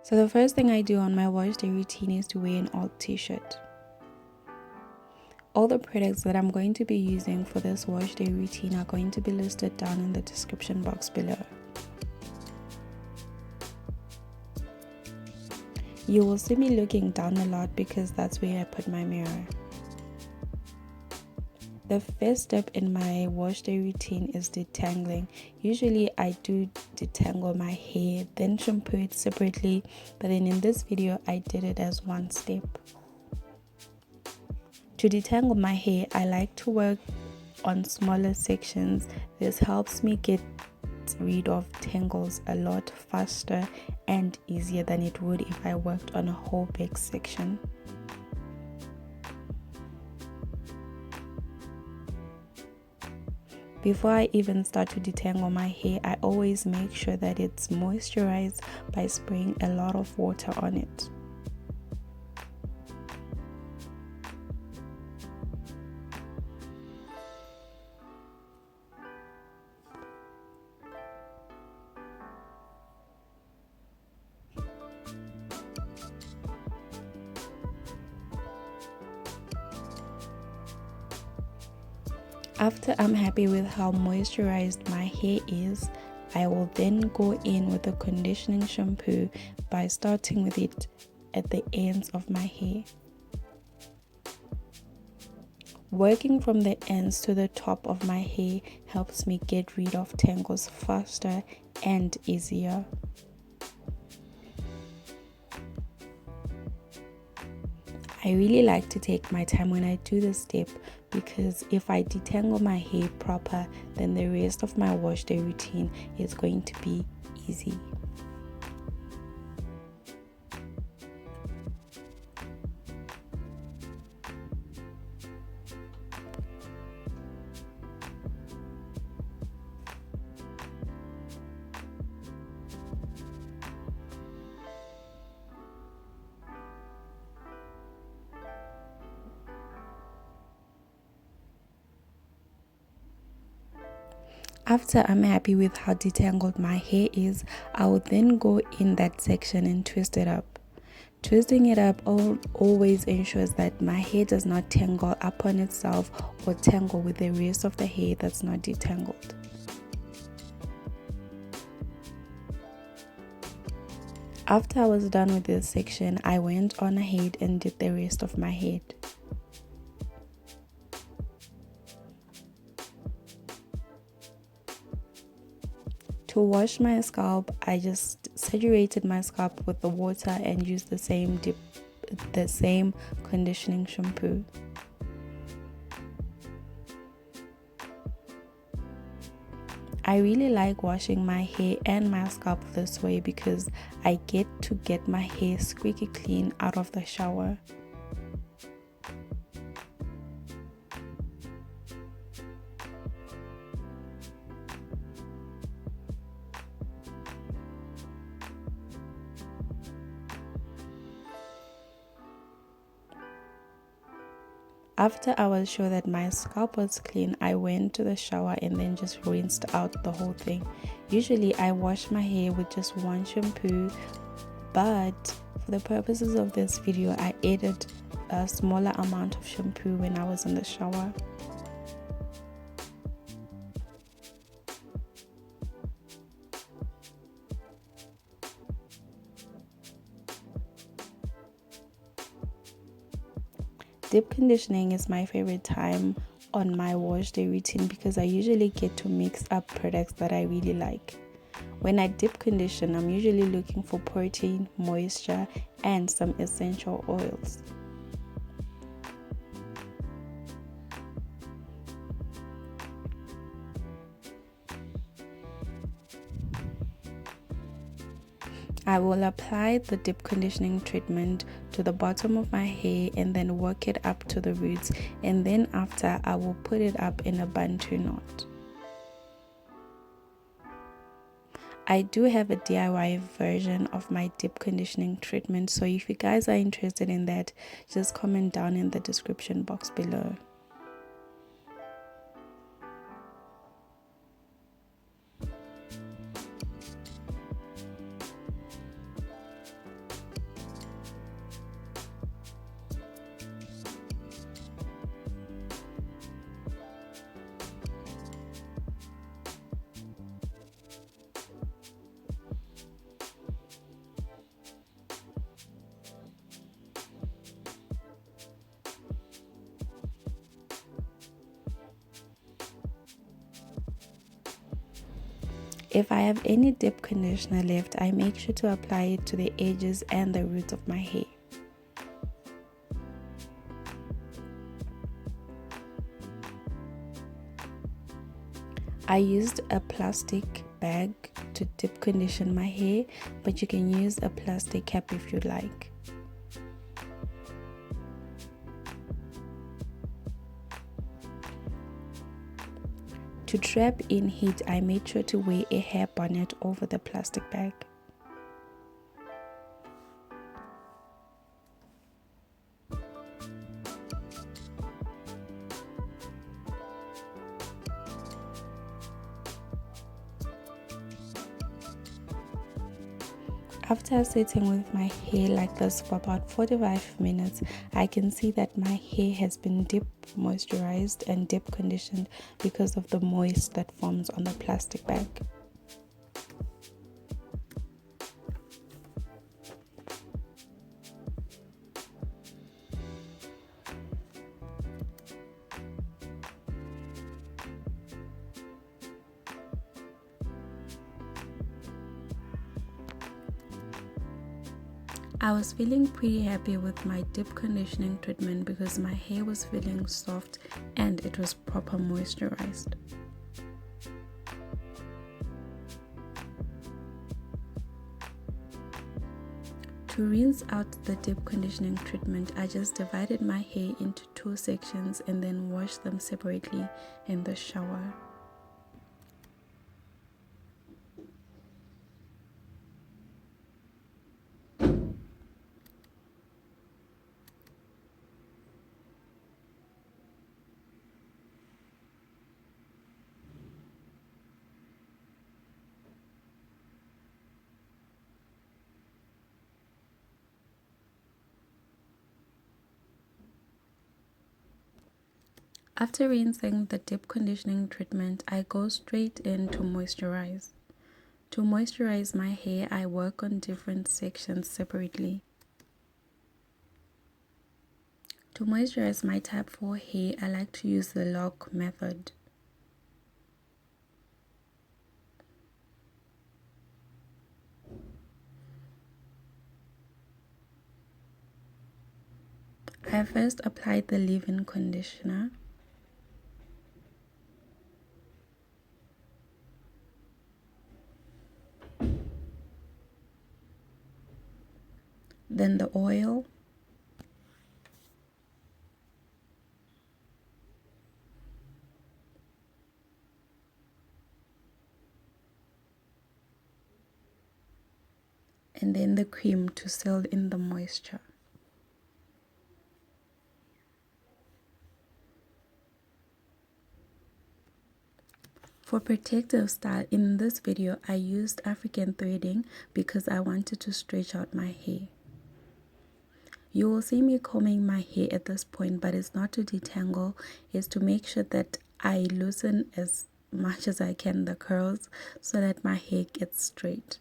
So the first thing I do on my wash day routine is to wear an alt t-shirt. All the products that I'm going to be using for this wash day routine are going to be listed down in the description box below. You will see me looking down a lot because that's where I put my mirror. The first step in my wash day routine is detangling. Usually I do detangle my hair, then shampoo it separately, but then in this video I did it as one step. To detangle my hair, I like to work on smaller sections. This helps me get rid of tangles a lot faster and easier than it would if I worked on a whole big section. Before I even start to detangle my hair, I always make sure that it's moisturized by spraying a lot of water on it. After I'm happy with how moisturized my hair is, I will then go in with a conditioning shampoo by starting with it at the ends of my hair. Working from the ends to the top of my hair helps me get rid of tangles faster and easier. I really like to take my time when I do this step because if I detangle my hair proper, then the rest of my wash day routine is going to be easy. After I'm happy with how detangled my hair is, I will then go in that section and twist it up. Twisting it up always ensures that my hair does not tangle up on itself or tangle with the rest of the hair that's not detangled. After I was done with this section, I went on ahead and did the rest of my head. To wash my scalp, I just saturated my scalp with the water and used the same conditioning shampoo. I really like washing my hair and my scalp this way because I get to get my hair squeaky clean out of the shower. After I was sure that my scalp was clean, I went to the shower and then just rinsed out the whole thing. Usually I wash my hair with just one shampoo, but for the purposes of this video, I added a smaller amount of shampoo when I was in the shower. Deep conditioning is my favorite time on my wash day routine because I usually get to mix up products that I really like. When I deep condition, I'm usually looking for protein, moisture, and some essential oils. I will apply the deep conditioning treatment to the bottom of my hair and then work it up to the roots, and then after I will put it up in a bantu knot. I do have a DIY version of my deep conditioning treatment, so if you guys are interested in that, just comment down in the description box below. If I have any deep conditioner left, I make sure to apply it to the edges and the roots of my hair. I used a plastic bag to deep condition my hair, but you can use a plastic cap if you like. To trap in heat, I made sure to wear a hair bonnet over the plastic bag. After sitting with my hair like this for about 45 minutes, I can see that my hair has been deep moisturized and deep conditioned because of the moist that forms on the plastic bag. I was feeling pretty happy with my deep conditioning treatment because my hair was feeling soft and it was proper moisturized. To rinse out the deep conditioning treatment, I just divided my hair into 2 sections and then washed them separately in the shower. After rinsing the deep conditioning treatment, I go straight in to moisturize. To moisturize my hair, I work on different sections separately. To moisturize my type 4 hair, I like to use the lock method. I first applied the leave-in conditioner. Then the oil. And then the cream to seal in the moisture. For protective style, in this video I used African threading because I wanted to stretch out my hair. You will see me combing my hair at this point, but it's not to detangle, it's to make sure that I loosen as much as I can the curls so that my hair gets straight,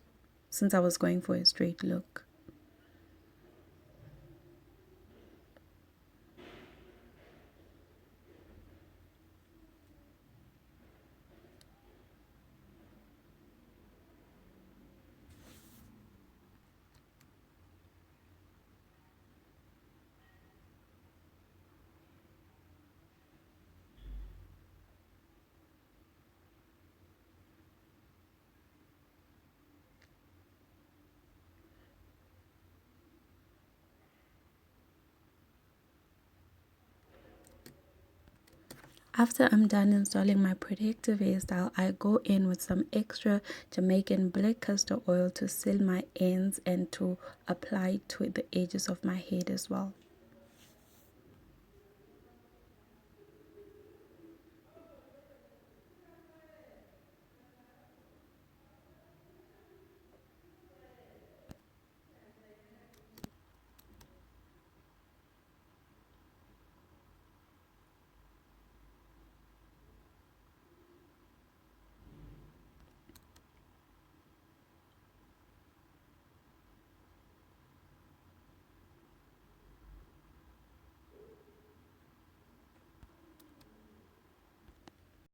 since I was going for a straight look. After I'm done installing my protective hairstyle, I go in with some extra Jamaican black castor oil to seal my ends and to apply to the edges of my head as well.